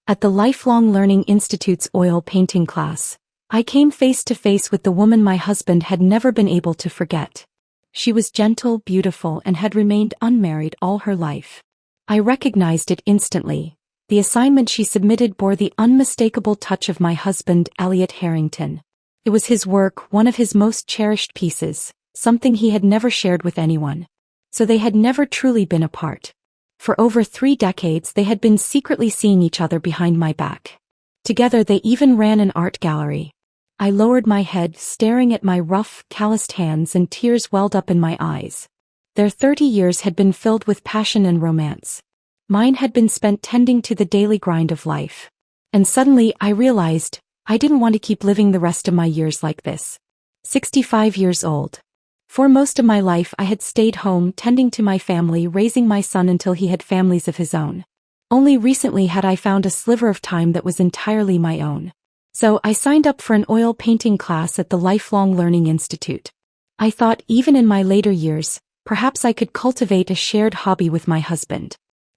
At the Lifelong Learning Institute's oil painting class, I came face to face with the woman my husband had never been able to forget. She was gentle, beautiful, and had remained unmarried all her life. I recognized it instantly. The assignment she submitted bore the unmistakable touch of my husband, Elliot Harrington. It was his work, one of his most cherished pieces, something he had never shared with anyone. So they had never truly been apart. For over 3 decades they had been secretly seeing each other behind my back. Together they even ran an art gallery. I lowered my head, staring at my rough, calloused hands, and tears welled up in my eyes. Their 30 years had been filled with passion and romance. Mine had been spent tending to the daily grind of life. And suddenly I realized, I didn't want to keep living the rest of my years like this. 65 years old. For most of my life I had stayed home tending to my family, raising my son until he had families of his own. Only recently had I found a sliver of time that was entirely my own. So I signed up for an oil painting class at the Lifelong Learning Institute. I thought even in my later years, perhaps I could cultivate a shared hobby with my husband.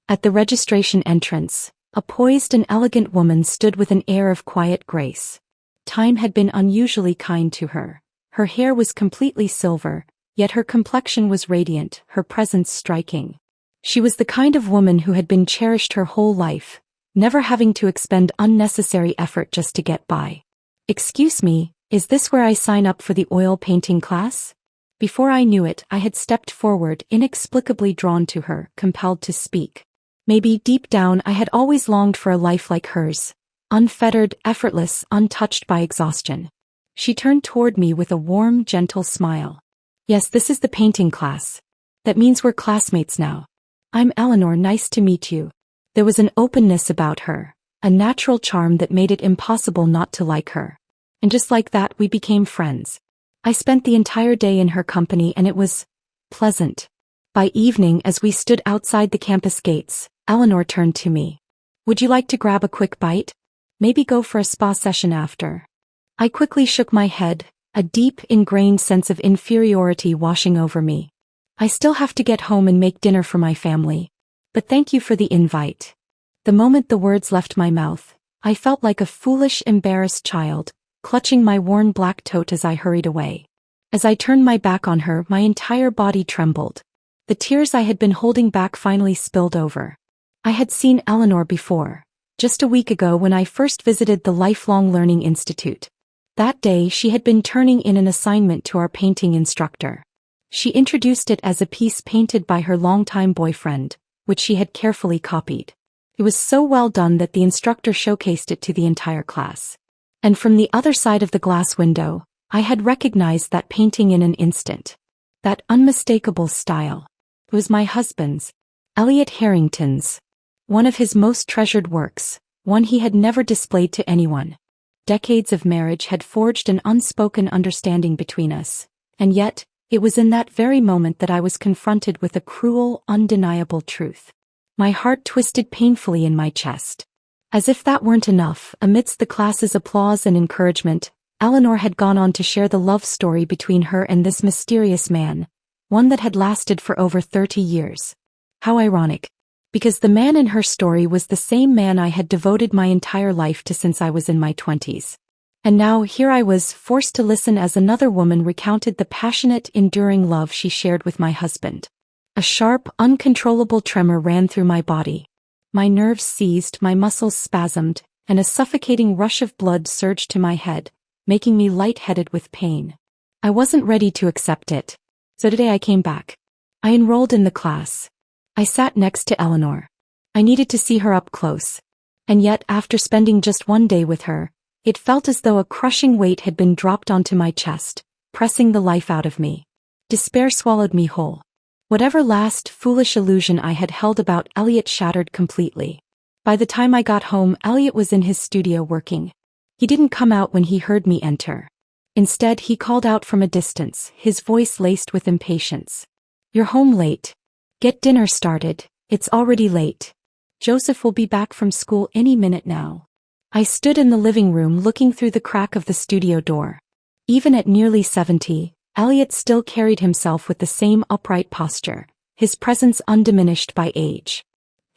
At the registration entrance, a poised and elegant woman stood with an air of quiet grace. Time had been unusually kind to her. Her hair was completely silver, yet her complexion was radiant, her presence striking. She was the kind of woman who had been cherished her whole life, never having to expend unnecessary effort just to get by. "Excuse me, is this where I sign up for the oil painting class?" Before I knew it, I had stepped forward, inexplicably drawn to her, compelled to speak. Maybe deep down I had always longed for a life like hers, unfettered, effortless, untouched by exhaustion. She turned toward me with a warm, gentle smile. "Yes, this is the painting class. That means we're classmates now. I'm Eleanor, nice to meet you." There was an openness about her, a natural charm that made it impossible not to like her. And just like that we became friends. I spent the entire day in her company and it was pleasant. By evening, as we stood outside the campus gates, Eleanor turned to me. "Would you like to grab a quick bite? Maybe go for a spa session after?" I quickly shook my head, a deep, ingrained sense of inferiority washing over me. "I still have to get home and make dinner for my family. But thank you for the invite." The moment the words left my mouth, I felt like a foolish, embarrassed child, clutching my worn black tote as I hurried away. As I turned my back on her, my entire body trembled. The tears I had been holding back finally spilled over. I had seen Eleanor before, just a week ago when I first visited the Lifelong Learning Institute. That day she had been turning in an assignment to our painting instructor. She introduced it as a piece painted by her longtime boyfriend, which she had carefully copied. It was so well done that the instructor showcased it to the entire class. And from the other side of the glass window, I had recognized that painting in an instant. That unmistakable style. It was my husband's, Elliot Harrington's. One of his most treasured works, one he had never displayed to anyone. Decades of marriage had forged an unspoken understanding between us, and yet, it was in that very moment that I was confronted with a cruel, undeniable truth. My heart twisted painfully in my chest. As if that weren't enough, amidst the class's applause and encouragement, Eleanor had gone on to share the love story between her and this mysterious man, one that had lasted for over 30 years. How ironic. Because the man in her story was the same man I had devoted my entire life to since I was in my 20s. And now here I was, forced to listen as another woman recounted the passionate, enduring love she shared with my husband. A sharp, uncontrollable tremor ran through my body. My nerves seized, my muscles spasmed, and a suffocating rush of blood surged to my head, making me lightheaded with pain. I wasn't ready to accept it. So today I came back. I enrolled in the class. I sat next to Eleanor. I needed to see her up close. And yet, after spending just one day with her, it felt as though a crushing weight had been dropped onto my chest, pressing the life out of me. Despair swallowed me whole. Whatever last, foolish illusion I had held about Elliot shattered completely. By the time I got home, Elliot was in his studio working. He didn't come out when he heard me enter. Instead, he called out from a distance, his voice laced with impatience. "You're home late. Get dinner started, it's already late. Joseph will be back from school any minute now." I stood in the living room looking through the crack of the studio door. Even at nearly 70, Elliot still carried himself with the same upright posture, his presence undiminished by age.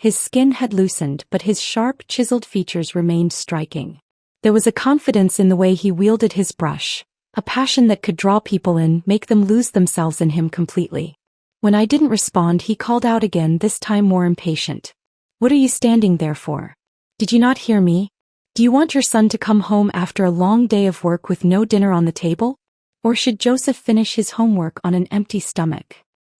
His skin had loosened, but his sharp, chiseled features remained striking. There was a confidence in the way he wielded his brush, a passion that could draw people in, make them lose themselves in him completely. When I didn't respond, he called out again, this time more impatient. "What are you standing there for? Did you not hear me? Do you want your son to come home after a long day of work with no dinner on the table? Or should Joseph finish his homework on an empty stomach?"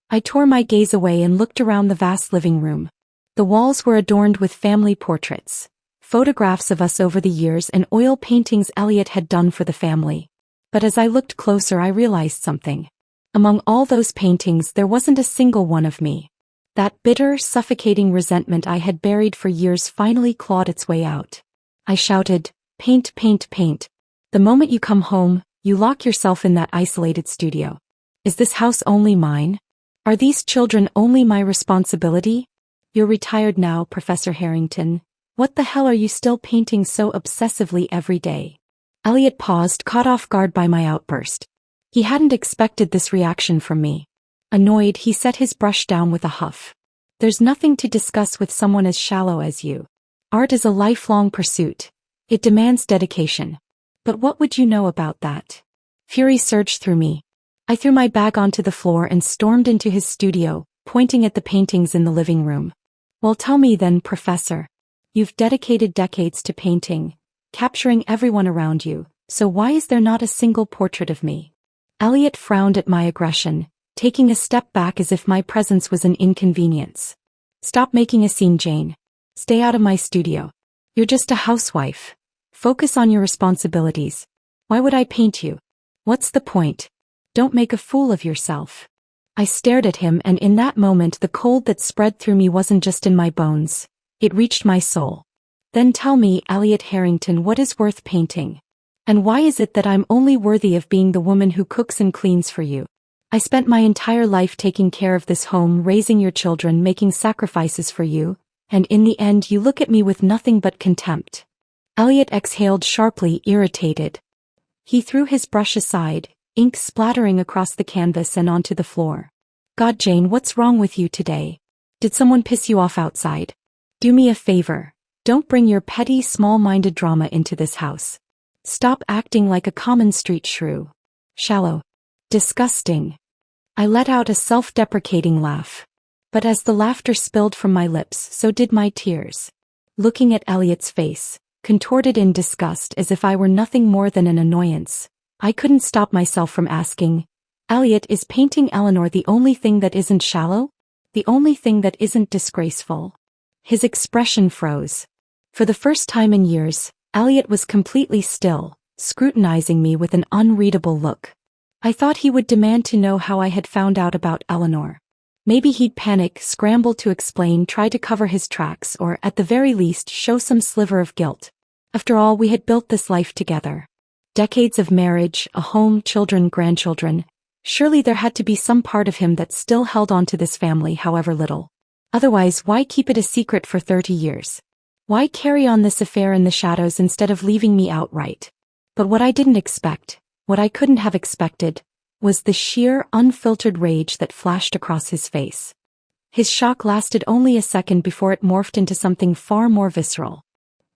I tore my gaze away and looked around the vast living room. The walls were adorned with family portraits, photographs of us over the years, and oil paintings Elliot had done for the family. But as I looked closer, I realized something. Among all those paintings, there wasn't a single one of me. That bitter, suffocating resentment I had buried for years finally clawed its way out. I shouted, "Paint, paint, paint. The moment you come home, you lock yourself in that isolated studio. Is this house only mine? Are these children only my responsibility? You're retired now, Professor Harrington. What the hell are you still painting so obsessively every day?" Elliot paused, caught off guard by my outburst. He hadn't expected this reaction from me. Annoyed, he set his brush down with a huff. "There's nothing to discuss with someone as shallow as you. Art is a lifelong pursuit. It demands dedication. But what would you know about that?" Fury surged through me. I threw my bag onto the floor and stormed into his studio, pointing at the paintings in the living room. "Well, tell me then, Professor. You've dedicated decades to painting, capturing everyone around you, so why is there not a single portrait of me?" Elliot frowned at my aggression, taking a step back as if my presence was an inconvenience. "Stop making a scene, Jane. Stay out of my studio. You're just a housewife. Focus on your responsibilities. Why would I paint you? What's the point? Don't make a fool of yourself." I stared at him, and in that moment the cold that spread through me wasn't just in my bones. It reached my soul. "Then tell me, Elliot Harrington, what is worth painting? And why is it that I'm only worthy of being the woman who cooks and cleans for you? I spent my entire life taking care of this home, raising your children, making sacrifices for you, and in the end you look at me with nothing but contempt." Elliot exhaled sharply, irritated. He threw his brush aside, ink splattering across the canvas and onto the floor. "God, Jane, what's wrong with you today? Did someone piss you off outside? Do me a favor. Don't bring your petty, small-minded drama into this house. Stop acting like a common street shrew. Shallow. Disgusting." I let out a self-deprecating laugh. But as the laughter spilled from my lips, so did my tears. Looking at Elliot's face, contorted in disgust as if I were nothing more than an annoyance, I couldn't stop myself from asking, "Elliot, is painting Eleanor the only thing that isn't shallow? The only thing that isn't disgraceful?" His expression froze. For the first time in years, Elliot was completely still, scrutinizing me with an unreadable look. I thought he would demand to know how I had found out about Eleanor. Maybe he'd panic, scramble to explain, try to cover his tracks, or at the very least show some sliver of guilt. After all, we had built this life together. Decades of marriage, a home, children, grandchildren. Surely there had to be some part of him that still held on to this family, however little. Otherwise, why keep it a secret for 30 years? Why carry on this affair in the shadows instead of leaving me outright? But what I didn't expect, what I couldn't have expected, was the sheer, unfiltered rage that flashed across his face. His shock lasted only a second before it morphed into something far more visceral.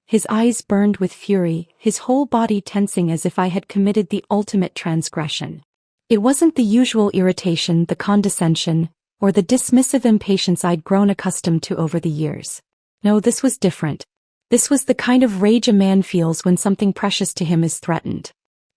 His eyes burned with fury, his whole body tensing as if I had committed the ultimate transgression. It wasn't the usual irritation, the condescension, or the dismissive impatience I'd grown accustomed to over the years. No, this was different. This was the kind of rage a man feels when something precious to him is threatened.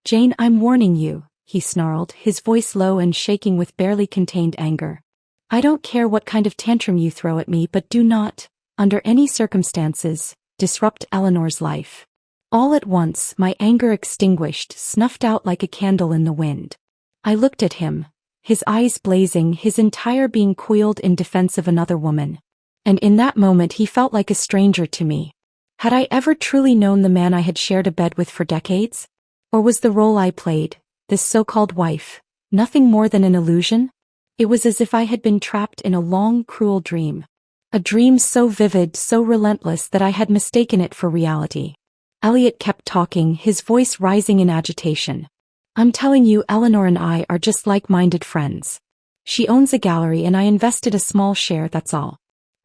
"Jane, I'm warning you," he snarled, his voice low and shaking with barely contained anger. "I don't care what kind of tantrum you throw at me, but do not, under any circumstances, disrupt Eleanor's life." All at once, my anger extinguished, snuffed out like a candle in the wind. I looked at him, his eyes blazing, his entire being coiled in defense of another woman. And in that moment he felt like a stranger to me. Had I ever truly known the man I had shared a bed with for decades? Or was the role I played, this so-called wife, nothing more than an illusion? It was as if I had been trapped in a long, cruel dream. A dream so vivid, so relentless that I had mistaken it for reality. Elliot kept talking, his voice rising in agitation. "I'm telling you, Eleanor and I are just like-minded friends. She owns a gallery and I invested a small share, that's all.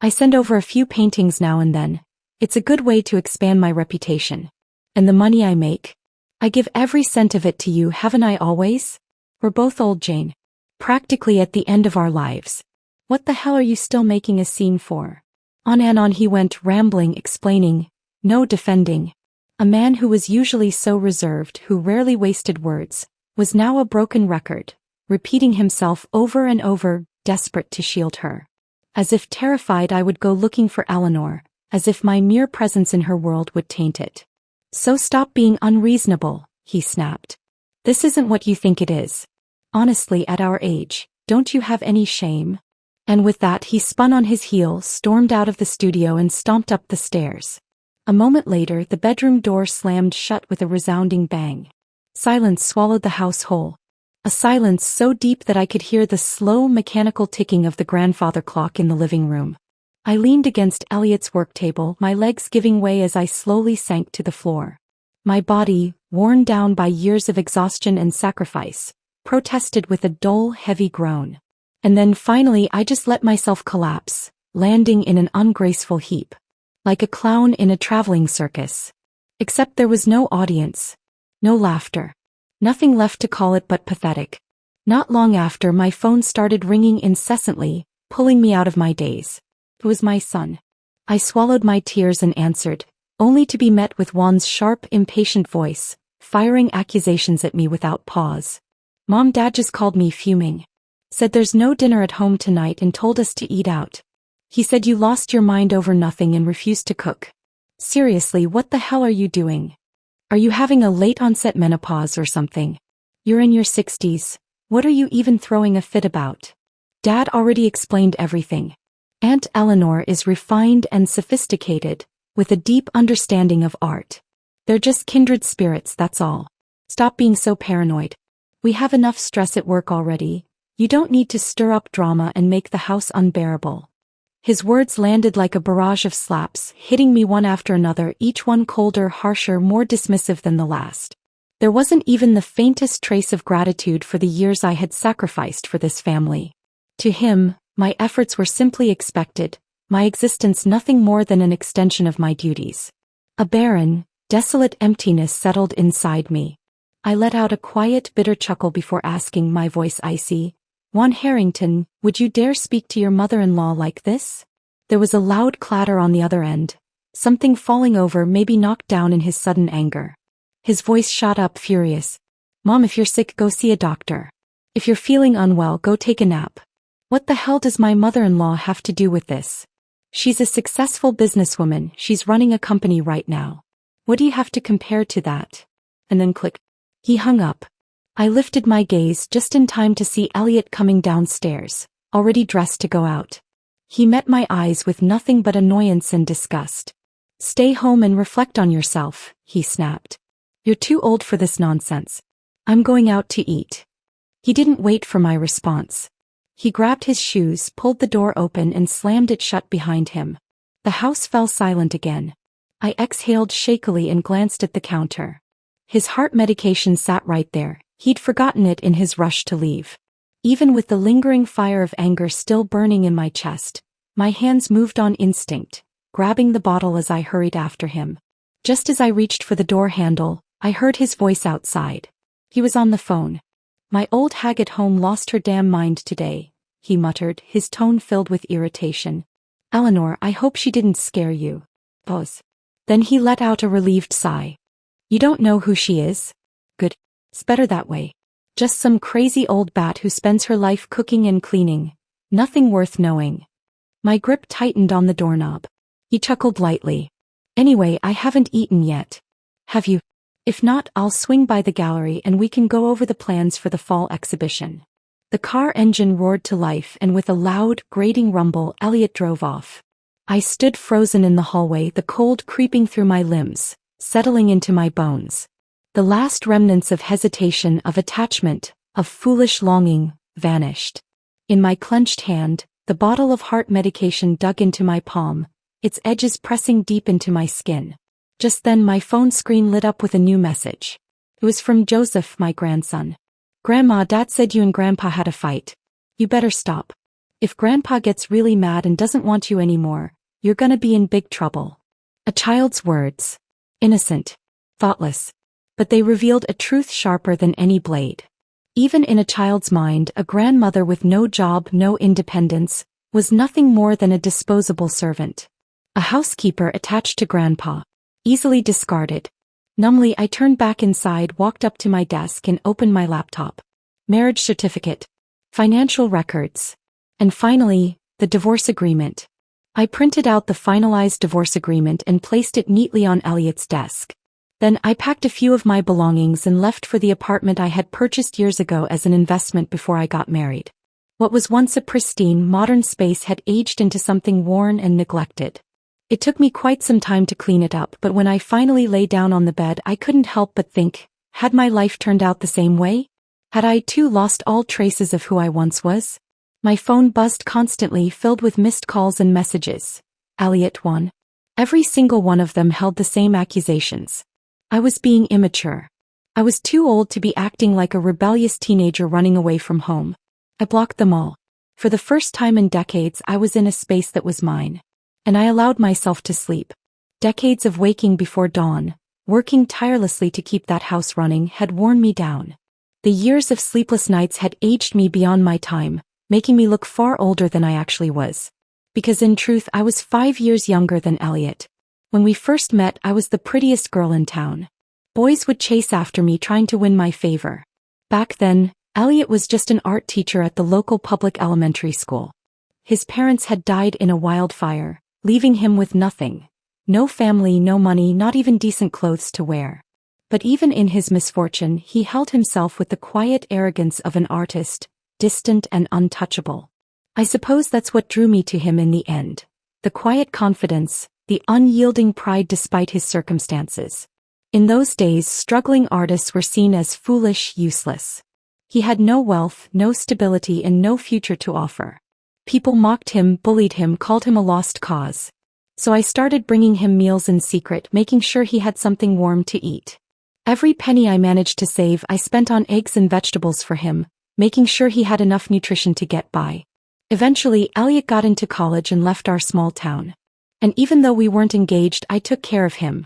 I send over a few paintings now and then. It's a good way to expand my reputation. And the money I make? I give every cent of it to you, haven't I always? We're both old, Jane. Practically at the end of our lives. What the hell are you still making a scene for? On and on he went, rambling, explaining, no defending. A man who was usually so reserved, who rarely wasted words, was now a broken record, repeating himself over and over, desperate to shield her. As if terrified I would go looking for Eleanor, as if my mere presence in her world would taint it. So stop being unreasonable, he snapped. This isn't what you think it is. Honestly, at our age, don't you have any shame? And with that he spun on his heel, stormed out of the studio and stomped up the stairs. A moment later the bedroom door slammed shut with a resounding bang. Silence swallowed the house whole. A silence so deep that I could hear the slow mechanical ticking of the grandfather clock in the living room. I leaned against Elliot's work table, my legs giving way as I slowly sank to the floor. My body, worn down by years of exhaustion and sacrifice, protested with a dull, heavy groan. And then finally I just let myself collapse, landing in an ungraceful heap. Like a clown in a traveling circus. Except there was no audience. No laughter. Nothing left to call it but pathetic. Not long after my phone started ringing incessantly, pulling me out of my daze. It was my son. I swallowed my tears and answered, only to be met with Juan's sharp, impatient voice, firing accusations at me without pause. Mom, Dad just called me fuming. Said there's no dinner at home tonight and told us to eat out. He said you lost your mind over nothing and refused to cook. Seriously, what the hell are you doing? Are you having a late onset menopause or something? You're in your 60s. What are you even throwing a fit about? Dad already explained everything. Aunt Eleanor is refined and sophisticated, with a deep understanding of art. They're just kindred spirits, that's all. Stop being so paranoid. We have enough stress at work already. You don't need to stir up drama and make the house unbearable. His words landed like a barrage of slaps, hitting me one after another, each one colder, harsher, more dismissive than the last. There wasn't even the faintest trace of gratitude for the years I had sacrificed for this family. To him, my efforts were simply expected, my existence nothing more than an extension of my duties. A barren, desolate emptiness settled inside me. I let out a quiet, bitter chuckle before asking, my voice icy, Juan Harrington, would you dare speak to your mother-in-law like this? There was a loud clatter on the other end, something falling over, maybe knocked down in his sudden anger. His voice shot up, furious. Mom, if you're sick, go see a doctor. If you're feeling unwell, go take a nap. What the hell does my mother-in-law have to do with this? She's a successful businesswoman, she's running a company right now. What do you have to compare to that? And then click. He hung up. I lifted my gaze just in time to see Elliot coming downstairs, already dressed to go out. He met my eyes with nothing but annoyance and disgust. Stay home and reflect on yourself, he snapped. You're too old for this nonsense. I'm going out to eat. He didn't wait for my response. He grabbed his shoes, pulled the door open and slammed it shut behind him. The house fell silent again. I exhaled shakily and glanced at the counter. His heart medication sat right there. He'd forgotten it in his rush to leave. Even with the lingering fire of anger still burning in my chest, my hands moved on instinct, grabbing the bottle as I hurried after him. Just as I reached for the door handle, I heard his voice outside. He was on the phone. My old hag at home lost her damn mind today, he muttered, his tone filled with irritation. Eleanor, I hope she didn't scare you. Pause. Then he let out a relieved sigh. You don't know who she is? Good. It's better that way. Just some crazy old bat who spends her life cooking and cleaning. Nothing worth knowing. My grip tightened on the doorknob. He chuckled lightly. Anyway, I haven't eaten yet. Have you? If not, I'll swing by the gallery and we can go over the plans for the fall exhibition. The car engine roared to life and with a loud, grating rumble, Elliot drove off. I stood frozen in the hallway, the cold creeping through my limbs, settling into my bones. The last remnants of hesitation, of attachment, of foolish longing, vanished. In my clenched hand, the bottle of heart medication dug into my palm, its edges pressing deep into my skin. Just then my phone screen lit up with a new message. It was from Joseph, my grandson. Grandma, Dad said you and Grandpa had a fight. You better stop. If Grandpa gets really mad and doesn't want you anymore, you're gonna be in big trouble. A child's words. Innocent. Thoughtless. But they revealed a truth sharper than any blade. Even in a child's mind, a grandmother with no job, no independence, was nothing more than a disposable servant. A housekeeper attached to Grandpa. Easily discarded. Numbly, I turned back inside, walked up to my desk and opened my laptop. Marriage certificate. Financial records. And finally, the divorce agreement. I printed out the finalized divorce agreement and placed it neatly on Elliot's desk. Then I packed a few of my belongings and left for the apartment I had purchased years ago as an investment before I got married. What was once a pristine, modern space had aged into something worn and neglected. It took me quite some time to clean it up, but when I finally lay down on the bed, I couldn't help but think, had my life turned out the same way? Had I too lost all traces of who I once was? My phone buzzed constantly, filled with missed calls and messages. Elliot 1. Every single one of them held the same accusations. I was being immature. I was too old to be acting like a rebellious teenager running away from home. I blocked them all. For the first time in decades, I was in a space that was mine. And I allowed myself to sleep. Decades of waking before dawn, working tirelessly to keep that house running, had worn me down. The years of sleepless nights had aged me beyond my time, making me look far older than I actually was. Because in truth, I was 5 years younger than Elliot. When we first met, I was the prettiest girl in town. Boys would chase after me trying to win my favor. Back then, Elliot was just an art teacher at the local public elementary school. His parents had died in a wildfire, leaving him with nothing. No family, no money, not even decent clothes to wear. But even in his misfortune, he held himself with the quiet arrogance of an artist, distant and untouchable. I suppose that's what drew me to him in the end. The quiet confidence, the unyielding pride despite his circumstances. In those days, struggling artists were seen as foolish, useless. He had no wealth, no stability, and no future to offer. People mocked him, bullied him, called him a lost cause. So I started bringing him meals in secret, making sure he had something warm to eat. Every penny I managed to save, I spent on eggs and vegetables for him, making sure he had enough nutrition to get by. Eventually, Elliot got into college and left our small town. And even though we weren't engaged, I took care of him.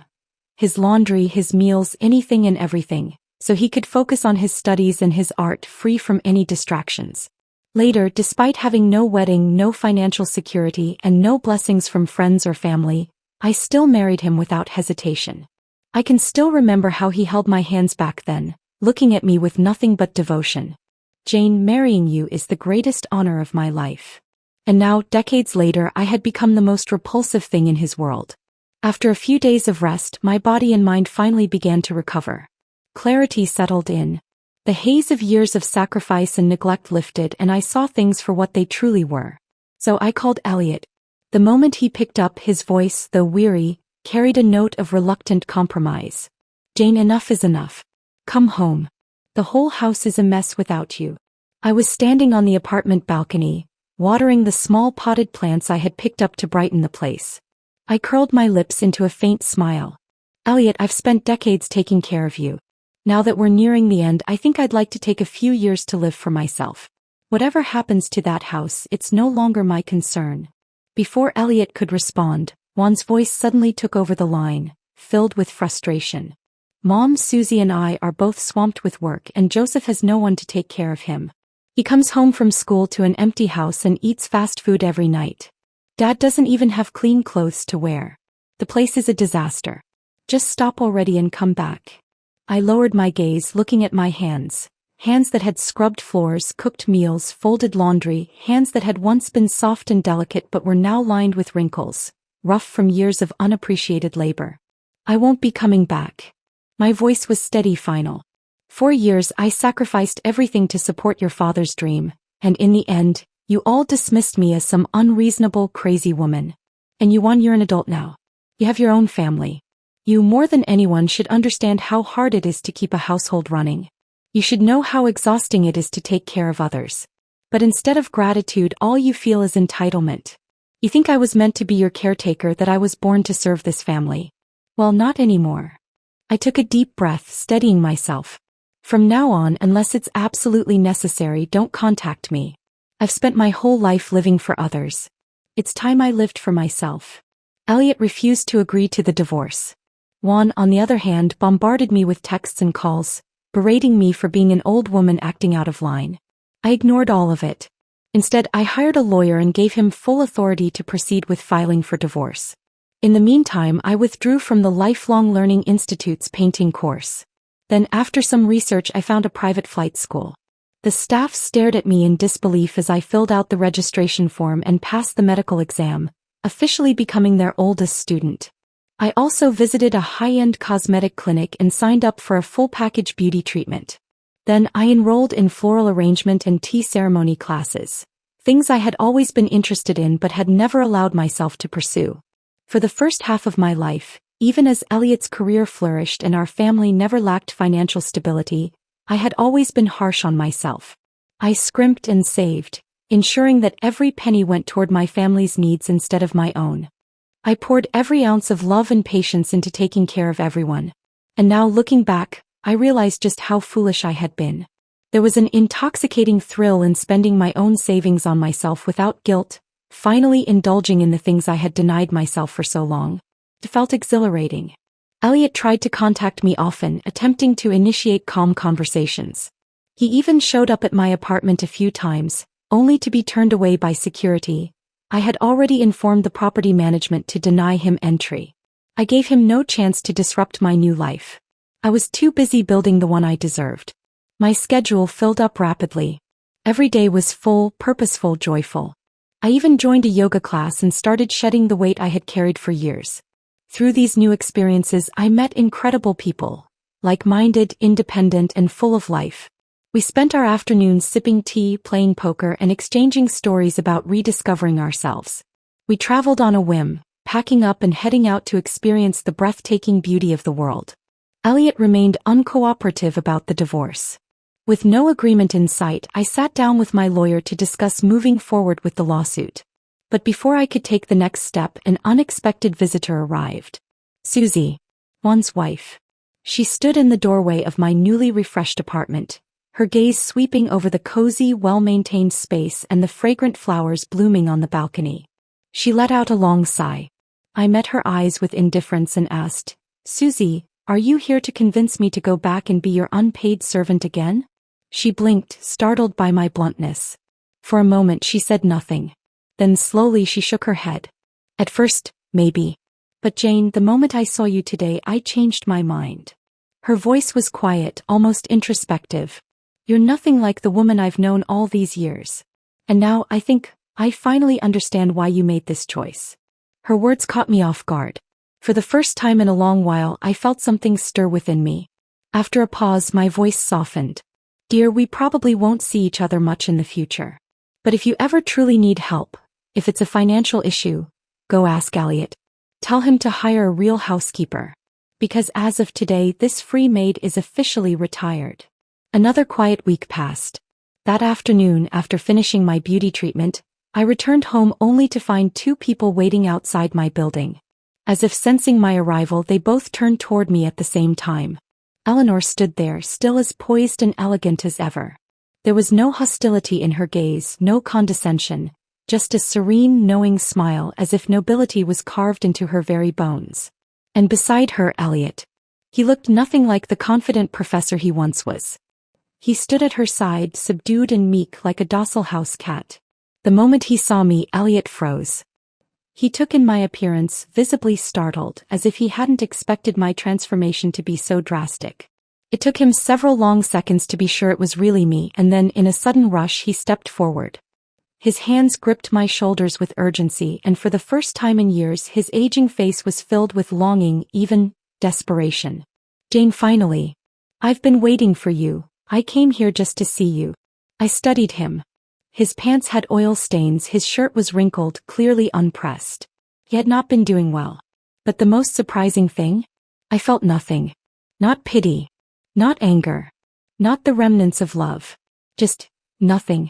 His laundry, his meals, anything and everything, so he could focus on his studies and his art, free from any distractions. Later, despite having no wedding, no financial security, and no blessings from friends or family, I still married him without hesitation. I can still remember how he held my hands back then, looking at me with nothing but devotion. Jane, marrying you is the greatest honor of my life. And now, decades later, I had become the most repulsive thing in his world. After a few days of rest, my body and mind finally began to recover. Clarity settled in. The haze of years of sacrifice and neglect lifted, and I saw things for what they truly were. So I called Elliot. The moment he picked up, his voice, though weary, carried a note of reluctant compromise. Jane, enough is enough. Come home. The whole house is a mess without you. I was standing on the apartment balcony, watering the small potted plants I had picked up to brighten the place. I curled my lips into a faint smile. Elliot, I've spent decades taking care of you. Now that we're nearing the end, I think I'd like to take a few years to live for myself. Whatever happens to that house, it's no longer my concern. Before Elliot could respond, Juan's voice suddenly took over the line, filled with frustration. Mom, Susie and I are both swamped with work, and Joseph has no one to take care of him. He comes home from school to an empty house and eats fast food every night. Dad doesn't even have clean clothes to wear. The place is a disaster. Just stop already and come back. I lowered my gaze, looking at my hands. Hands that had scrubbed floors, cooked meals, folded laundry, hands that had once been soft and delicate but were now lined with wrinkles, rough from years of unappreciated labor. I won't be coming back. My voice was steady, final. 4 years I sacrificed everything to support your father's dream, and in the end, you all dismissed me as some unreasonable, crazy woman. And you're an adult now. You have your own family. You, more than anyone, should understand how hard it is to keep a household running. You should know how exhausting it is to take care of others. But instead of gratitude, all you feel is entitlement. You think I was meant to be your caretaker, that I was born to serve this family. Well, not anymore. I took a deep breath, steadying myself. From now on, unless it's absolutely necessary, don't contact me. I've spent my whole life living for others. It's time I lived for myself. Elliot refused to agree to the divorce. Juan, on the other hand, bombarded me with texts and calls, berating me for being an old woman acting out of line. I ignored all of it. Instead, I hired a lawyer and gave him full authority to proceed with filing for divorce. In the meantime, I withdrew from the Lifelong Learning Institute's painting course. Then, after some research, I found a private flight school. The staff stared at me in disbelief as I filled out the registration form and passed the medical exam, officially becoming their oldest student. I also visited a high-end cosmetic clinic and signed up for a full-package beauty treatment. Then I enrolled in floral arrangement and tea ceremony classes, things I had always been interested in but had never allowed myself to pursue. For the first half of my life, even as Elliot's career flourished and our family never lacked financial stability, I had always been harsh on myself. I scrimped and saved, ensuring that every penny went toward my family's needs instead of my own. I poured every ounce of love and patience into taking care of everyone. And now looking back, I realized just how foolish I had been. There was an intoxicating thrill in spending my own savings on myself without guilt, finally indulging in the things I had denied myself for so long. It felt exhilarating. Elliot tried to contact me often, attempting to initiate calm conversations. He even showed up at my apartment a few times, only to be turned away by security. I had already informed the property management to deny him entry. I gave him no chance to disrupt my new life. I was too busy building the one I deserved. My schedule filled up rapidly. Every day was full, purposeful, joyful. I even joined a yoga class and started shedding the weight I had carried for years. Through these new experiences, I met incredible people, like-minded, independent, and full of life. We spent our afternoons sipping tea, playing poker, and exchanging stories about rediscovering ourselves. We traveled on a whim, packing up and heading out to experience the breathtaking beauty of the world. Elliot remained uncooperative about the divorce. With no agreement in sight, I sat down with my lawyer to discuss moving forward with the lawsuit. But before I could take the next step, an unexpected visitor arrived. Susie, Juan's wife. She stood in the doorway of my newly refreshed apartment, her gaze sweeping over the cozy, well-maintained space and the fragrant flowers blooming on the balcony. She let out a long sigh. I met her eyes with indifference and asked, "Susie, are you here to convince me to go back and be your unpaid servant again?" She blinked, startled by my bluntness. For a moment she said nothing. Then slowly she shook her head. "At first, maybe. But Jane, the moment I saw you today, I changed my mind." Her voice was quiet, almost introspective. "You're nothing like the woman I've known all these years. And now I think I finally understand why you made this choice." Her words caught me off guard. For the first time in a long while, I felt something stir within me. After a pause, my voice softened. "Dear, we probably won't see each other much in the future. But if you ever truly need help, if it's a financial issue, go ask Elliot. Tell him to hire a real housekeeper. Because as of today, this free maid is officially retired." Another quiet week passed. That afternoon, after finishing my beauty treatment, I returned home only to find two people waiting outside my building. As if sensing my arrival, they both turned toward me at the same time. Eleanor stood there, still as poised and elegant as ever. There was no hostility in her gaze, no condescension, just a serene, knowing smile as if nobility was carved into her very bones. And beside her, Elliot. He looked nothing like the confident professor he once was. He stood at her side, subdued and meek like a docile house cat. The moment he saw me, Elliot froze. He took in my appearance, visibly startled, as if he hadn't expected my transformation to be so drastic. It took him several long seconds to be sure it was really me, and then in a sudden rush he stepped forward. His hands gripped my shoulders with urgency, and for the first time in years his aging face was filled with longing, even desperation. "Jane, finally. I've been waiting for you. I came here just to see you." I studied him. His pants had oil stains, his shirt was wrinkled, clearly unpressed. He had not been doing well. But the most surprising thing? I felt nothing. Not pity. Not anger. Not the remnants of love. Just nothing.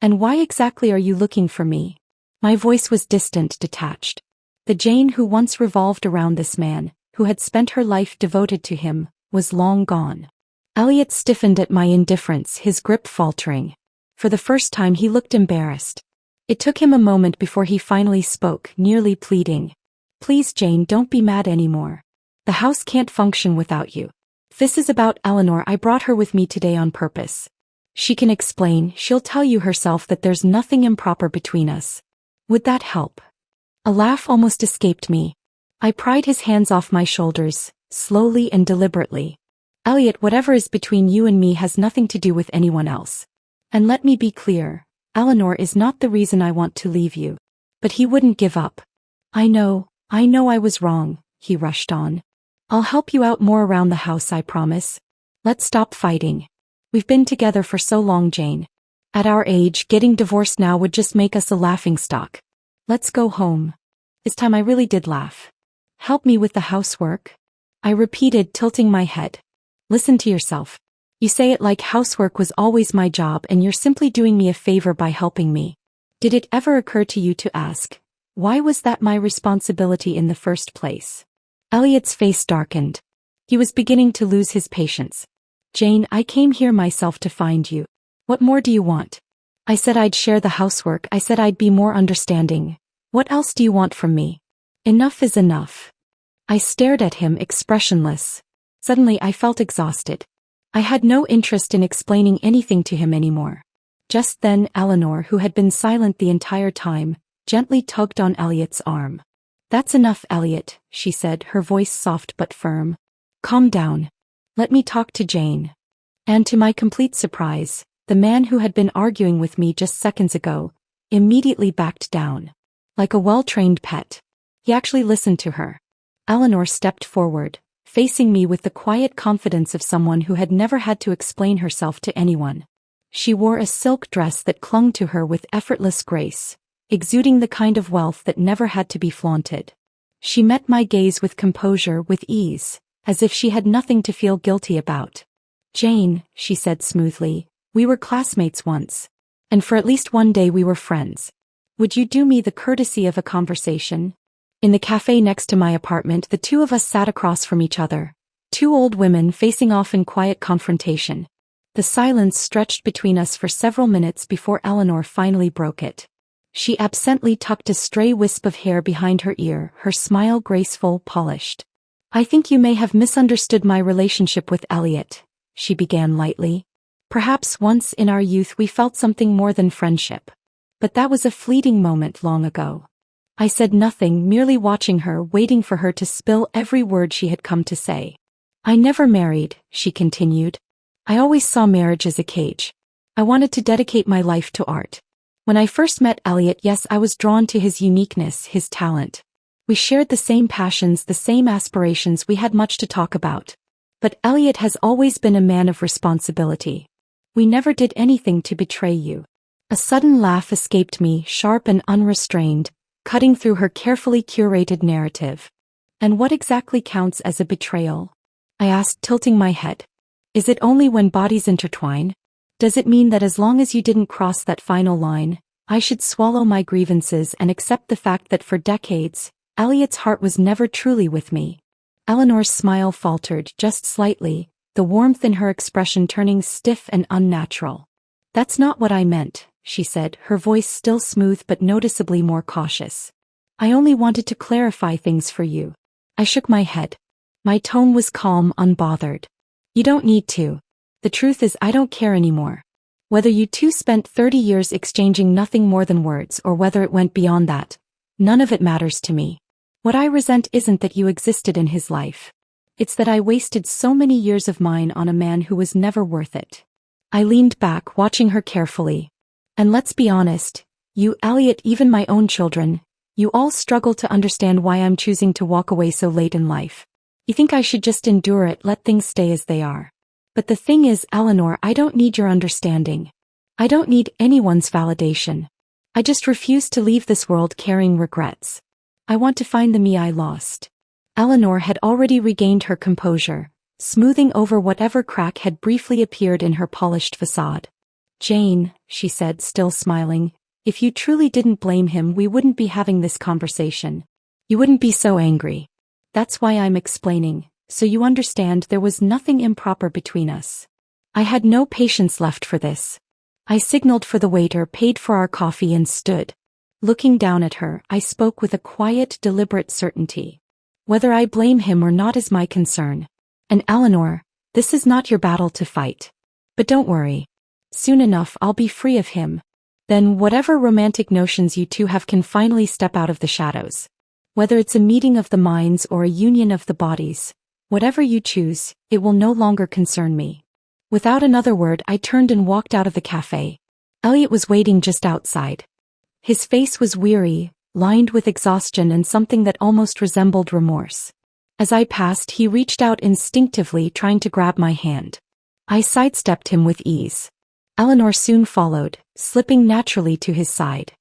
"And why exactly are you looking for me?" My voice was distant, detached. The Jane who once revolved around this man, who had spent her life devoted to him, was long gone. Elliot stiffened at my indifference, his grip faltering. For the first time he looked embarrassed. It took him a moment before he finally spoke, nearly pleading. Please Jane, don't be mad anymore. The house can't function without you. This is about Eleanor. I brought her with me today on purpose. She can explain, she'll tell you herself that there's nothing improper between us. Would that help? A laugh almost escaped me. I pried his hands off my shoulders, slowly and deliberately. Elliot, whatever is between you and me has nothing to do with anyone else. And let me be clear, Eleanor is not the reason I want to leave you. But he wouldn't give up. I know I was wrong, he rushed on. I'll help you out more around the house, I promise. Let's stop fighting. We've been together for so long, Jane. At our age, getting divorced now would just make us a laughingstock. Let's go home. This time I really did laugh. Help me with the housework? I repeated, tilting my head. Listen to yourself. You say it like housework was always my job and you're simply doing me a favor by helping me. Did it ever occur to you to ask, why was that my responsibility in the first place? Elliot's face darkened. He was beginning to lose his patience. Jane, I came here myself to find you. What more do you want? I said I'd share the housework. I said I'd be more understanding. What else do you want from me? Enough is enough. I stared at him, expressionless. Suddenly I felt exhausted. I had no interest in explaining anything to him anymore. Just then Eleanor, who had been silent the entire time, gently tugged on Elliot's arm. That's enough, Elliot, she said, her voice soft but firm. Calm down. Let me talk to Jane. And to my complete surprise, the man who had been arguing with me just seconds ago immediately backed down. Like a well-trained pet. He actually listened to her. Eleanor stepped forward, facing me with the quiet confidence of someone who had never had to explain herself to anyone. She wore a silk dress that clung to her with effortless grace, exuding the kind of wealth that never had to be flaunted. She met my gaze with composure, with ease, as if she had nothing to feel guilty about. Jane, she said smoothly, we were classmates once. And for at least one day we were friends. Would you do me the courtesy of a conversation? In the cafe next to my apartment, the two of us sat across from each other. Two old women facing off in quiet confrontation. The silence stretched between us for several minutes before Eleanor finally broke it. She absently tucked a stray wisp of hair behind her ear, her smile graceful, polished. I think you may have misunderstood my relationship with Elliot, she began lightly. Perhaps once in our youth we felt something more than friendship. But that was a fleeting moment long ago. I said nothing, merely watching her, waiting for her to spill every word she had come to say. I never married, she continued. I always saw marriage as a cage. I wanted to dedicate my life to art. When I first met Elliot, yes, I was drawn to his uniqueness, his talent. We shared the same passions, the same aspirations, we had much to talk about. But Elliot has always been a man of responsibility. We never did anything to betray you. A sudden laugh escaped me, sharp and unrestrained, cutting through her carefully curated narrative. And what exactly counts as a betrayal? I asked, tilting my head. Is it only when bodies intertwine? Does it mean that as long as you didn't cross that final line, I should swallow my grievances and accept the fact that for decades, Elliot's heart was never truly with me? Eleanor's smile faltered just slightly, the warmth in her expression turning stiff and unnatural. That's not what I meant, she said, her voice still smooth but noticeably more cautious. I only wanted to clarify things for you. I shook my head. My tone was calm, unbothered. You don't need to. The truth is I don't care anymore. Whether you two spent 30 years exchanging nothing more than words or whether it went beyond that, none of it matters to me. What I resent isn't that you existed in his life. It's that I wasted so many years of mine on a man who was never worth it. I leaned back, watching her carefully. And let's be honest, you, Elliot, even my own children, you all struggle to understand why I'm choosing to walk away so late in life. You think I should just endure it, let things stay as they are. But the thing is, Eleanor, I don't need your understanding. I don't need anyone's validation. I just refuse to leave this world carrying regrets. I want to find the me I lost. Eleanor had already regained her composure, smoothing over whatever crack had briefly appeared in her polished facade. Jane, she said, still smiling, if you truly didn't blame him, we wouldn't be having this conversation. You wouldn't be so angry. That's why I'm explaining, so you understand there was nothing improper between us. I had no patience left for this. I signaled for the waiter, paid for our coffee, and stood. Looking down at her, I spoke with a quiet, deliberate certainty. Whether I blame him or not is my concern. And Eleanor, this is not your battle to fight. But don't worry. Soon enough I'll be free of him. Then whatever romantic notions you two have can finally step out of the shadows. Whether it's a meeting of the minds or a union of the bodies, whatever you choose, it will no longer concern me. Without another word, I turned and walked out of the cafe. Elliot was waiting just outside. His face was weary, lined with exhaustion and something that almost resembled remorse. As I passed, he reached out instinctively, trying to grab my hand. I sidestepped him with ease. Eleanor soon followed, slipping naturally to his side.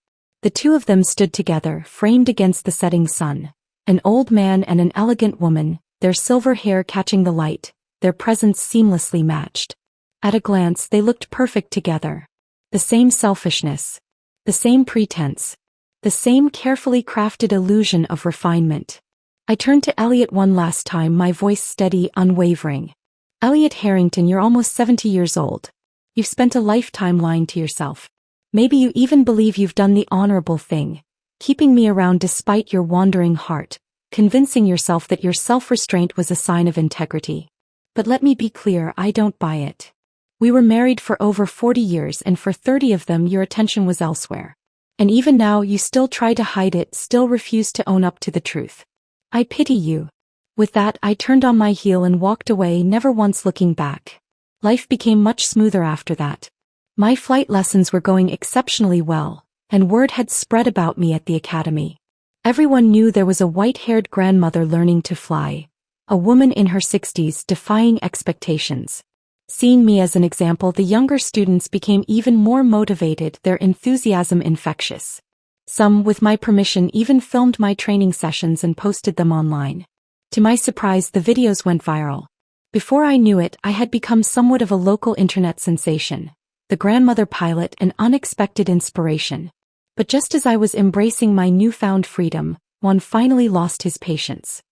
The two of them stood together, framed against the setting sun. An old man and an elegant woman, their silver hair catching the light, their presence seamlessly matched. At a glance, they looked perfect together. The same selfishness. The same pretense. The same carefully crafted illusion of refinement. I turned to Elliot one last time, my voice steady, unwavering. Elliot Harrington, you're almost 70 years old. You've spent a lifetime lying to yourself. Maybe you even believe you've done the honorable thing, keeping me around despite your wandering heart, convincing yourself that your self-restraint was a sign of integrity. But let me be clear, I don't buy it. We were married for over 40 years and for 30 of them your attention was elsewhere. And even now you still try to hide it, still refuse to own up to the truth. I pity you. With that, I turned on my heel and walked away, never once looking back. Life became much smoother after that. My flight lessons were going exceptionally well, and word had spread about me at the academy. Everyone knew there was a white-haired grandmother learning to fly, a woman in her 60s defying expectations. Seeing me as an example, the younger students became even more motivated, their enthusiasm infectious. Some, with my permission, even filmed my training sessions and posted them online. To my surprise, the videos went viral. Before I knew it, I had become somewhat of a local internet sensation. The grandmother pilot, an unexpected inspiration. But just as I was embracing my newfound freedom, Juan finally lost his patience.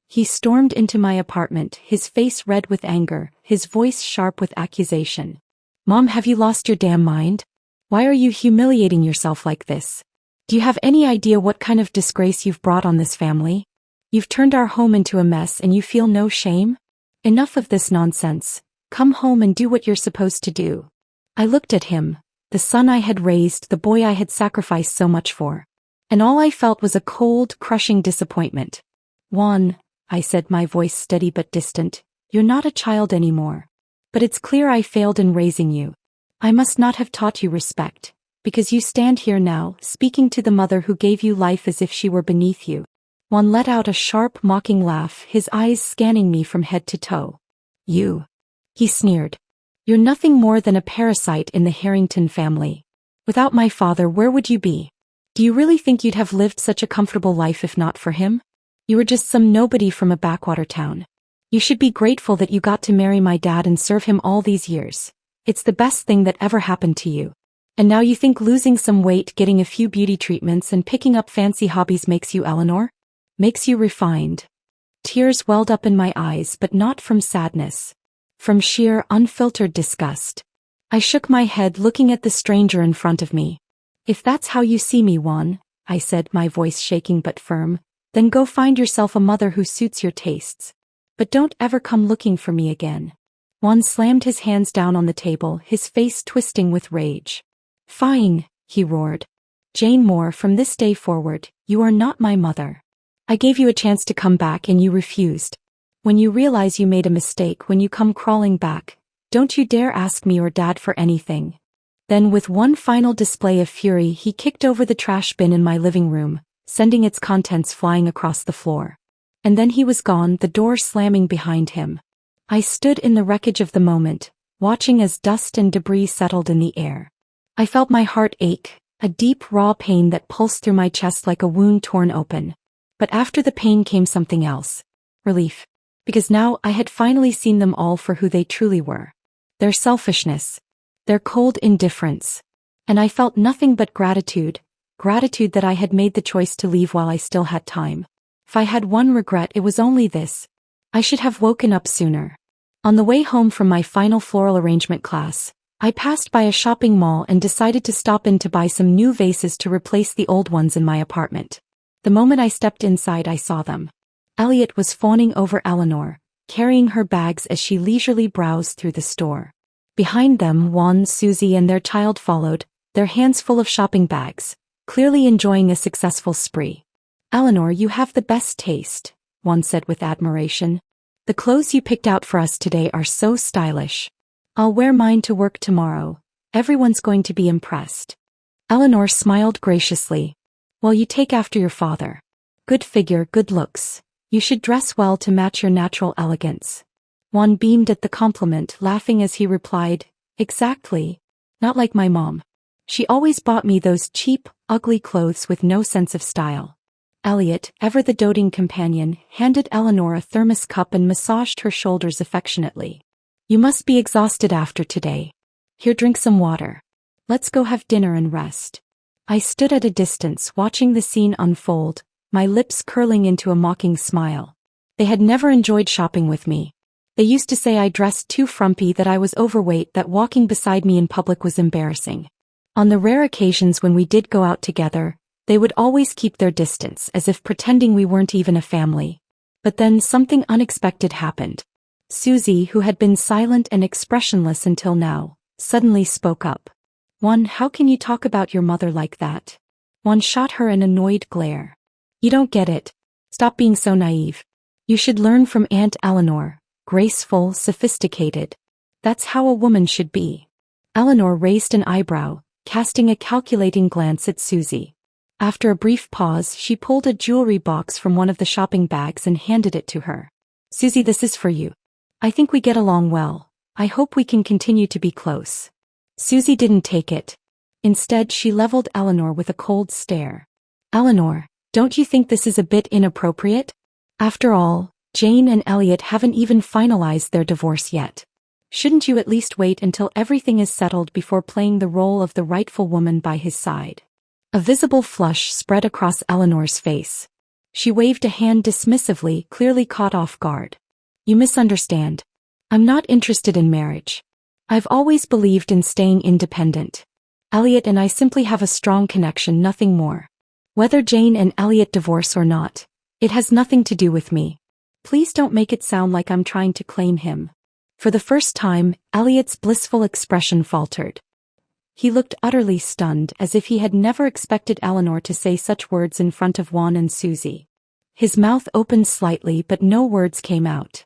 He stormed into my apartment, his face red with anger, his voice sharp with accusation. Mom, have you lost your damn mind? Why are you humiliating yourself like this? Do you have any idea what kind of disgrace you've brought on this family? You've turned our home into a mess and you feel no shame? Enough of this nonsense. Come home and do what you're supposed to do. I looked at him, the son I had raised, the boy I had sacrificed so much for. And all I felt was a cold, crushing disappointment. Juan, I said, my voice steady but distant, you're not a child anymore. But it's clear I failed in raising you. I must not have taught you respect, because you stand here now, speaking to the mother who gave you life as if she were beneath you. Juan let out a sharp, mocking laugh, his eyes scanning me from head to toe. You. He sneered. You're nothing more than a parasite in the Harrington family. Without my father, where would you be? Do you really think you'd have lived such a comfortable life if not for him? You were just some nobody from a backwater town. You should be grateful that you got to marry my dad and serve him all these years. It's the best thing that ever happened to you. And now you think losing some weight, getting a few beauty treatments and picking up fancy hobbies makes you Eleanor? Makes you refined. Tears welled up in my eyes, but not from sadness. From sheer, unfiltered disgust. I shook my head, looking at the stranger in front of me. If that's how you see me, Juan, I said, my voice shaking but firm, then go find yourself a mother who suits your tastes. But don't ever come looking for me again. Juan slammed his hands down on the table, his face twisting with rage. Fine, he roared. Jane Moore, from this day forward, you are not my mother. I gave you a chance to come back and you refused. When you realize you made a mistake, when you come crawling back, don't you dare ask me or Dad for anything. Then with one final display of fury, he kicked over the trash bin in my living room, sending its contents flying across the floor. And then he was gone, the door slamming behind him. I stood in the wreckage of the moment, watching as dust and debris settled in the air. I felt my heart ache, a deep raw pain that pulsed through my chest like a wound torn open. But after the pain came something else. Relief. Because now I had finally seen them all for who they truly were. Their selfishness. Their cold indifference. And I felt nothing but gratitude that I had made the choice to leave while I still had time. If I had one regret, it was only this. I should have woken up sooner. On the way home from my final floral arrangement class, I passed by a shopping mall and decided to stop in to buy some new vases to replace the old ones in my apartment. The moment I stepped inside, I saw them. Elliot was fawning over Eleanor, carrying her bags as she leisurely browsed through the store. Behind them, Juan, Susie, and their child followed, their hands full of shopping bags, clearly enjoying a successful spree. "Eleanor, you have the best taste," Juan said with admiration. "The clothes you picked out for us today are so stylish. I'll wear mine to work tomorrow. Everyone's going to be impressed." Eleanor smiled graciously. "Well, you take after your father. Good figure, good looks. You should dress well to match your natural elegance." Juan beamed at the compliment, laughing as he replied, "Exactly. Not like my mom. She always bought me those cheap, ugly clothes with no sense of style." Elliot, ever the doting companion, handed Eleanor a thermos cup and massaged her shoulders affectionately. "You must be exhausted after today. Here, drink some water. Let's go have dinner and rest." I stood at a distance watching the scene unfold, my lips curling into a mocking smile. They had never enjoyed shopping with me. They used to say I dressed too frumpy, that I was overweight, that walking beside me in public was embarrassing. On the rare occasions when we did go out together, they would always keep their distance, as if pretending we weren't even a family. But then something unexpected happened. Susie, who had been silent and expressionless until now, suddenly spoke up. "Juan, how can you talk about your mother like that?" Juan shot her an annoyed glare. "You don't get it. Stop being so naive. You should learn from Aunt Eleanor, graceful, sophisticated. That's how a woman should be." Eleanor raised an eyebrow, casting a calculating glance at Susie. After a brief pause, she pulled a jewelry box from one of the shopping bags and handed it to her. "Susie, this is for you. I think we get along well. I hope we can continue to be close." Susie didn't take it. Instead, she leveled Eleanor with a cold stare. "Eleanor, don't you think this is a bit inappropriate? After all, Jane and Elliot haven't even finalized their divorce yet. Shouldn't you at least wait until everything is settled before playing the role of the rightful woman by his side?" A visible flush spread across Eleanor's face. She waved a hand dismissively, clearly caught off guard. "You misunderstand. I'm not interested in marriage. I've always believed in staying independent. Elliot and I simply have a strong connection, nothing more. Whether Jane and Elliot divorce or not, it has nothing to do with me. Please don't make it sound like I'm trying to claim him." For the first time, Elliot's blissful expression faltered. He looked utterly stunned, as if he had never expected Eleanor to say such words in front of Juan and Susie. His mouth opened slightly, but no words came out.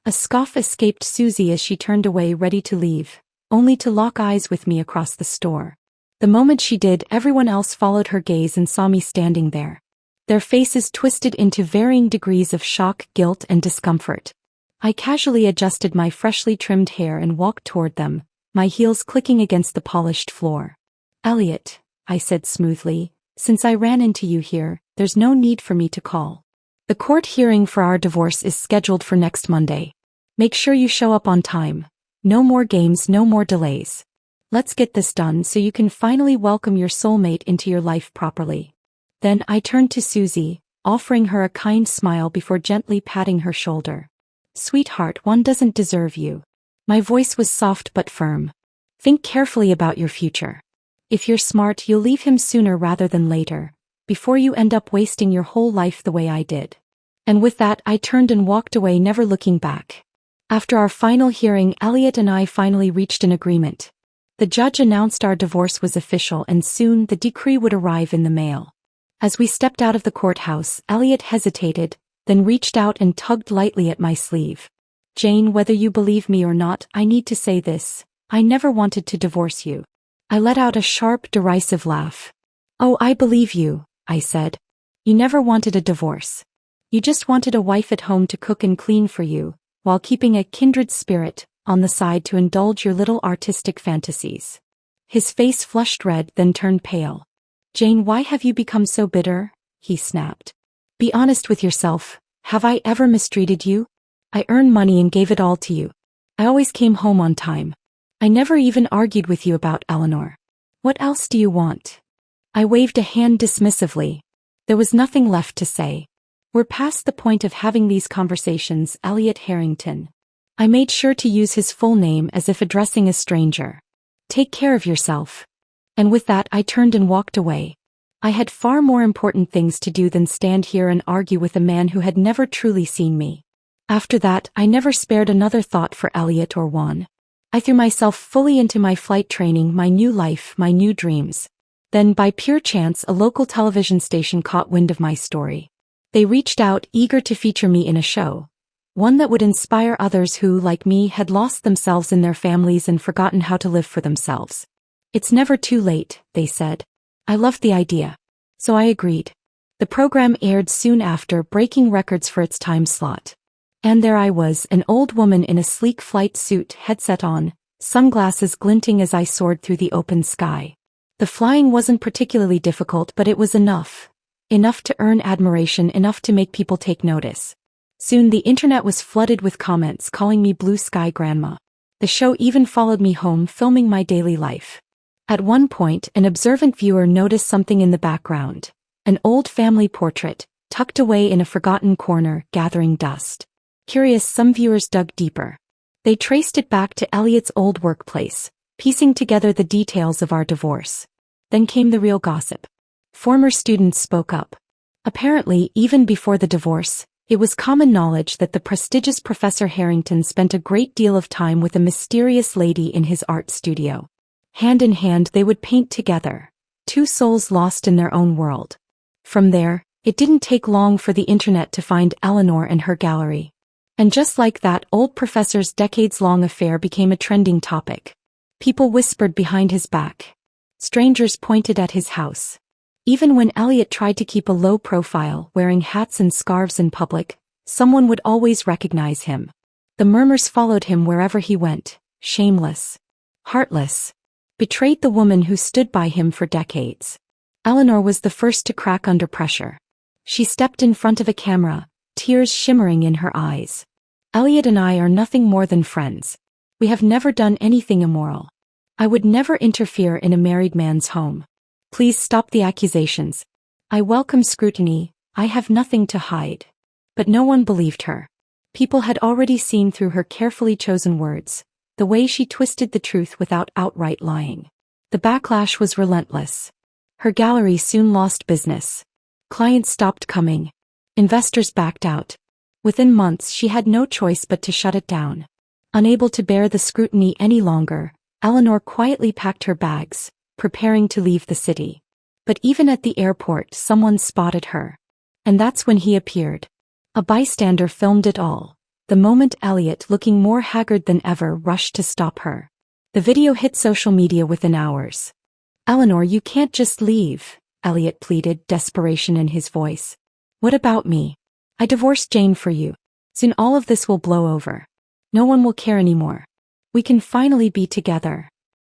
A scoff escaped Susie as she turned away, ready to leave, only to lock eyes with me across the store. The moment she did, everyone else followed her gaze and saw me standing there. Their faces twisted into varying degrees of shock, guilt, and discomfort. I casually adjusted my freshly trimmed hair and walked toward them, my heels clicking against the polished floor. "Elliot," I said smoothly, "since I ran into you here, there's no need for me to call. The court hearing for our divorce is scheduled for next Monday. Make sure you show up on time. No more games, no more delays. Let's get this done so you can finally welcome your soulmate into your life properly." Then I turned to Susie, offering her a kind smile before gently patting her shoulder. "Sweetheart, one doesn't deserve you." My voice was soft but firm. "Think carefully about your future. If you're smart, you'll leave him sooner rather than later, before you end up wasting your whole life the way I did." And with that, I turned and walked away, never looking back. After our final hearing, Elliot and I finally reached an agreement. The judge announced our divorce was official, and soon the decree would arrive in the mail. As we stepped out of the courthouse, Elliot hesitated, then reached out and tugged lightly at my sleeve. "Jane, whether you believe me or not, I need to say this. I never wanted to divorce you." I let out a sharp, derisive laugh. "Oh, I believe you," I said. "You never wanted a divorce. You just wanted a wife at home to cook and clean for you, while keeping a kindred spirit on the side to indulge your little artistic fantasies." His face flushed red, then turned pale. "Jane, why have you become so bitter?" he snapped. "Be honest with yourself. Have I ever mistreated you? I earned money and gave it all to you. I always came home on time. I never even argued with you about Eleanor. What else do you want?" I waved a hand dismissively. There was nothing left to say. "We're past the point of having these conversations, Elliot Harrington." I made sure to use his full name as if addressing a stranger. Take care of yourself. And with that I turned and walked away. I had far more important things to do than stand here and argue with a man who had never truly seen me. After that, I never spared another thought for Elliot or Juan. I threw myself fully into my flight training, my new life, my new dreams. Then, by pure chance, a local television station caught wind of my story. They reached out, eager to feature me in a show. One that would inspire others who, like me, had lost themselves in their families and forgotten how to live for themselves. It's never too late, they said. I loved the idea. So I agreed. The program aired soon after, breaking records for its time slot. And there I was, an old woman in a sleek flight suit, headset on, sunglasses glinting as I soared through the open sky. The flying wasn't particularly difficult, but it was enough. Enough to earn admiration, enough to make people take notice. Soon the internet was flooded with comments calling me Blue Sky Grandma. The show even followed me home, filming my daily life. At one point, an observant viewer noticed something in the background. An old family portrait, tucked away in a forgotten corner, gathering dust. Curious, some viewers dug deeper. They traced it back to Elliot's old workplace, piecing together the details of our divorce. Then came the real gossip. Former students spoke up. Apparently, even before the divorce, it was common knowledge that the prestigious Professor Harrington spent a great deal of time with a mysterious lady in his art studio. Hand in hand they would paint together, two souls lost in their own world. From there, it didn't take long for the internet to find Eleanor and her gallery. And just like that, old professor's decades-long affair became a trending topic. People whispered behind his back. Strangers pointed at his house. Even when Elliot tried to keep a low profile, wearing hats and scarves in public, someone would always recognize him. The murmurs followed him wherever he went, shameless, heartless. Betrayed the woman who stood by him for decades. Eleanor was the first to crack under pressure. She stepped in front of a camera, tears shimmering in her eyes. Elliot and I are nothing more than friends. We have never done anything immoral. I would never interfere in a married man's home. Please stop the accusations. I welcome scrutiny, I have nothing to hide. But no one believed her. People had already seen through her carefully chosen words, the way she twisted the truth without outright lying. The backlash was relentless. Her gallery soon lost business. Clients stopped coming. Investors backed out. Within months she had no choice but to shut it down. Unable to bear the scrutiny any longer, Eleanor quietly packed her bags, preparing to leave the city. But even at the airport someone spotted her. And that's when he appeared. A bystander filmed it all. The moment Elliot, looking more haggard than ever, rushed to stop her. The video hit social media within hours. Eleanor, you can't just leave, Elliot pleaded, desperation in his voice. What about me? I divorced Jane for you. Soon all of this will blow over. No one will care anymore. We can finally be together.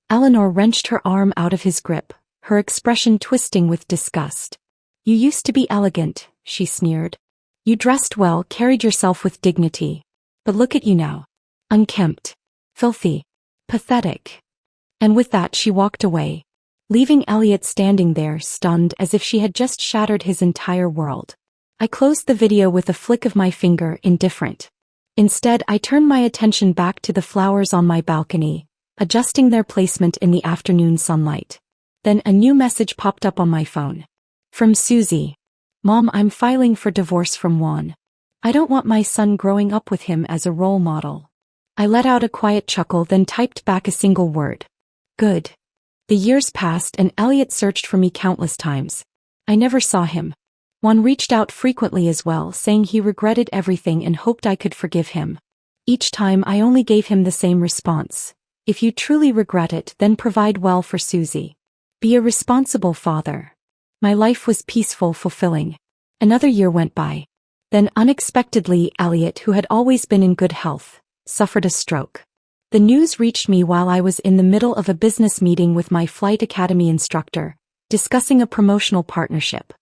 Eleanor wrenched her arm out of his grip, her expression twisting with disgust. You used to be elegant, she sneered. You dressed well, carried yourself with dignity. But look at you now. Unkempt. Filthy. Pathetic. And with that she walked away, leaving Elliot standing there, stunned, as if she had just shattered his entire world. I closed the video with a flick of my finger, indifferent. Instead, I turned my attention back to the flowers on my balcony, adjusting their placement in the afternoon sunlight. Then a new message popped up on my phone. From Susie. Mom, I'm filing for divorce from Juan. I don't want my son growing up with him as a role model. I let out a quiet chuckle, then typed back a single word. Good. The years passed and Elliot searched for me countless times. I never saw him. Juan reached out frequently as well, saying he regretted everything and hoped I could forgive him. Each time I only gave him the same response. If you truly regret it, then provide well for Susie. Be a responsible father. My life was peaceful, fulfilling. Another year went by. Then unexpectedly, Elliot, who had always been in good health, suffered a stroke. The news reached me while I was in the middle of a business meeting with my flight academy instructor, discussing a promotional partnership.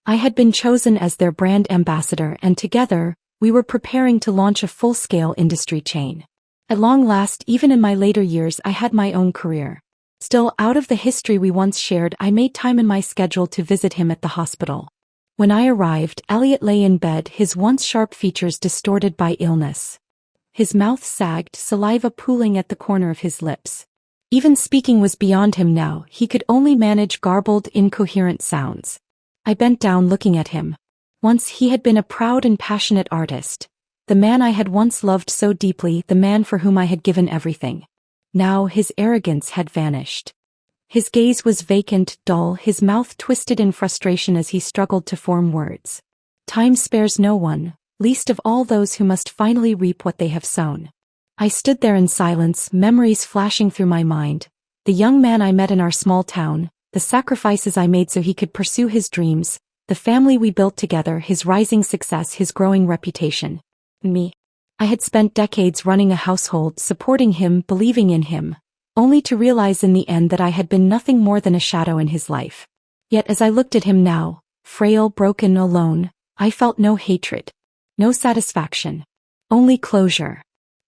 I had been chosen as their brand ambassador, and together, we were preparing to launch a full-scale industry chain. At long last, even in my later years, I had my own career. Still, out of the history we once shared, I made time in my schedule to visit him at the hospital. When I arrived, Elliot lay in bed, his once sharp features distorted by illness. His mouth sagged, saliva pooling at the corner of his lips. Even speaking was beyond him now, he could only manage garbled, incoherent sounds. I bent down looking at him. Once he had been a proud and passionate artist. The man I had once loved so deeply, the man for whom I had given everything. Now his arrogance had vanished. His gaze was vacant, dull, his mouth twisted in frustration as he struggled to form words. Time spares no one, least of all those who must finally reap what they have sown. I stood there in silence, memories flashing through my mind. The young man I met in our small town, the sacrifices I made so he could pursue his dreams, the family we built together, his rising success, his growing reputation. Me. I had spent decades running a household, supporting him, believing in him, only to realize in the end that I had been nothing more than a shadow in his life. Yet as I looked at him now, frail, broken, alone, I felt no hatred, no satisfaction, only closure.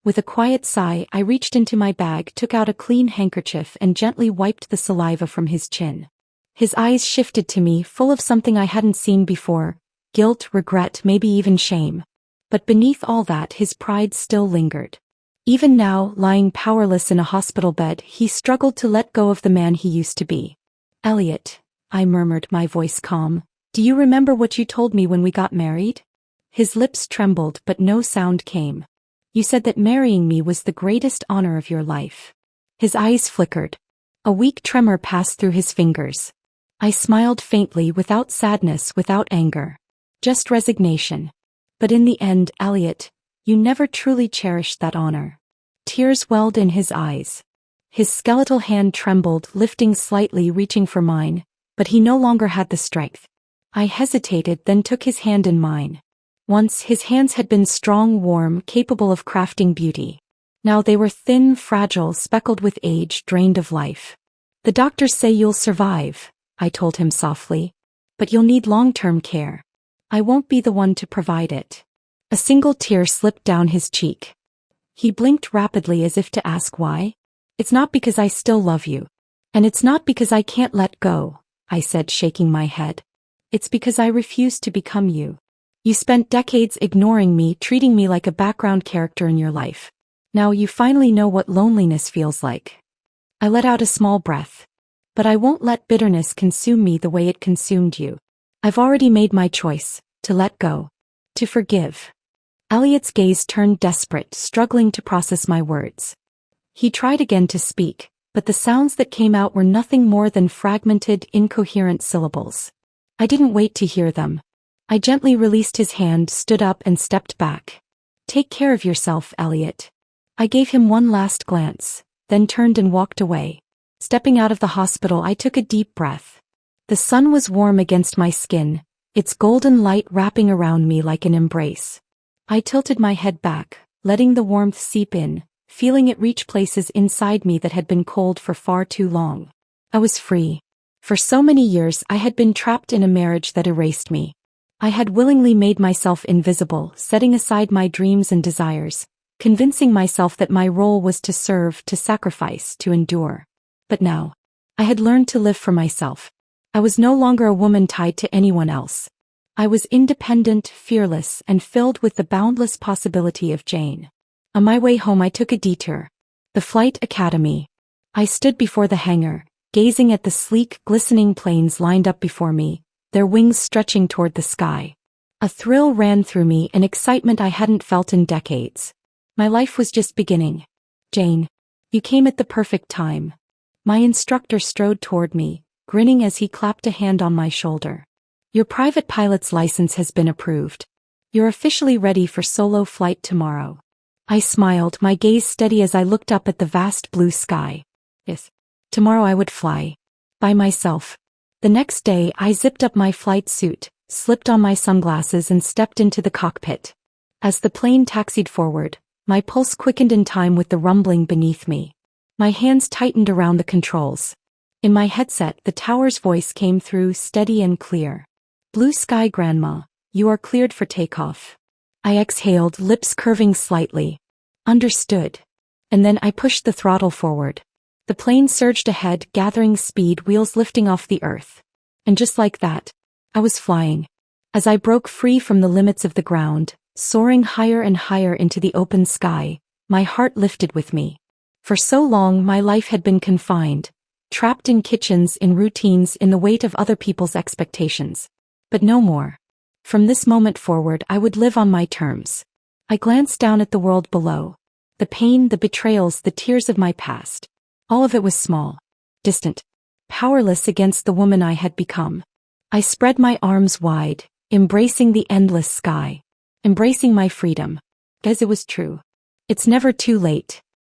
With a quiet sigh, I reached into my bag, took out a clean handkerchief and gently wiped the saliva from his chin. His eyes shifted to me, full of something I hadn't seen before, guilt, regret, maybe even shame. But beneath all that, his pride still lingered. Even now, lying powerless in a hospital bed, he struggled to let go of the man he used to be. "Elliot," I murmured, my voice calm, "do you remember what you told me when we got married?" His lips trembled, but no sound came. "You said that marrying me was the greatest honor of your life." His eyes flickered. A weak tremor passed through his fingers. I smiled faintly, without sadness, without anger. Just resignation. "But in the end, Elliot, you never truly cherished that honor." Tears welled in his eyes. His skeletal hand trembled, lifting slightly, reaching for mine, but he no longer had the strength. I hesitated, then took his hand in mine. Once his hands had been strong, warm, capable of crafting beauty. Now they were thin, fragile, speckled with age, drained of life. "The doctors say you'll survive," I told him softly. "But you'll need long-term care. I won't be the one to provide it." A single tear slipped down his cheek. He blinked rapidly as if to ask why. "It's not because I still love you. And it's not because I can't let go," I said, shaking my head. "It's because I refuse to become you. You spent decades ignoring me, treating me like a background character in your life. Now you finally know what loneliness feels like." I let out a small breath. "But I won't let bitterness consume me the way it consumed you. I've already made my choice, to let go, to forgive." Elliot's gaze turned desperate, struggling to process my words. He tried again to speak, but the sounds that came out were nothing more than fragmented, incoherent syllables. I didn't wait to hear them. I gently released his hand, stood up and stepped back. "Take care of yourself, Elliot." I gave him one last glance, then turned and walked away. Stepping out of the hospital, I took a deep breath. The sun was warm against my skin, its golden light wrapping around me like an embrace. I tilted my head back, letting the warmth seep in, feeling it reach places inside me that had been cold for far too long. I was free. For so many years I had been trapped in a marriage that erased me. I had willingly made myself invisible, setting aside my dreams and desires, convincing myself that my role was to serve, to sacrifice, to endure. But now, I had learned to live for myself. I was no longer a woman tied to anyone else. I was independent, fearless, and filled with the boundless possibility of Jane. On my way home I took a detour. The Flight Academy. I stood before the hangar, gazing at the sleek, glistening planes lined up before me, their wings stretching toward the sky. A thrill ran through me, an excitement I hadn't felt in decades. My life was just beginning. "Jane, you came at the perfect time." My instructor strode toward me, grinning as he clapped a hand on my shoulder. "Your private pilot's license has been approved. You're officially ready for solo flight tomorrow." I smiled, my gaze steady as I looked up at the vast blue sky. Yes, tomorrow I would fly. By myself. The next day I zipped up my flight suit, slipped on my sunglasses and stepped into the cockpit. As the plane taxied forward, my pulse quickened in time with the rumbling beneath me. My hands tightened around the controls. In my headset, the tower's voice came through, steady and clear. "Blue sky, Grandma. You are cleared for takeoff." I exhaled, lips curving slightly. "Understood." And then I pushed the throttle forward. The plane surged ahead, gathering speed, wheels lifting off the earth. And just like that, I was flying. As I broke free from the limits of the ground, soaring higher and higher into the open sky, my heart lifted with me. For so long my life had been confined, trapped in kitchens, in routines, in the weight of other people's expectations. But no more. From this moment forward I would live on my terms. I glanced down at the world below. The pain, the betrayals, the tears of my past. All of it was small, distant, powerless against the woman I had become. I spread my arms wide, embracing the endless sky, embracing my freedom. As it was true. It's never too late.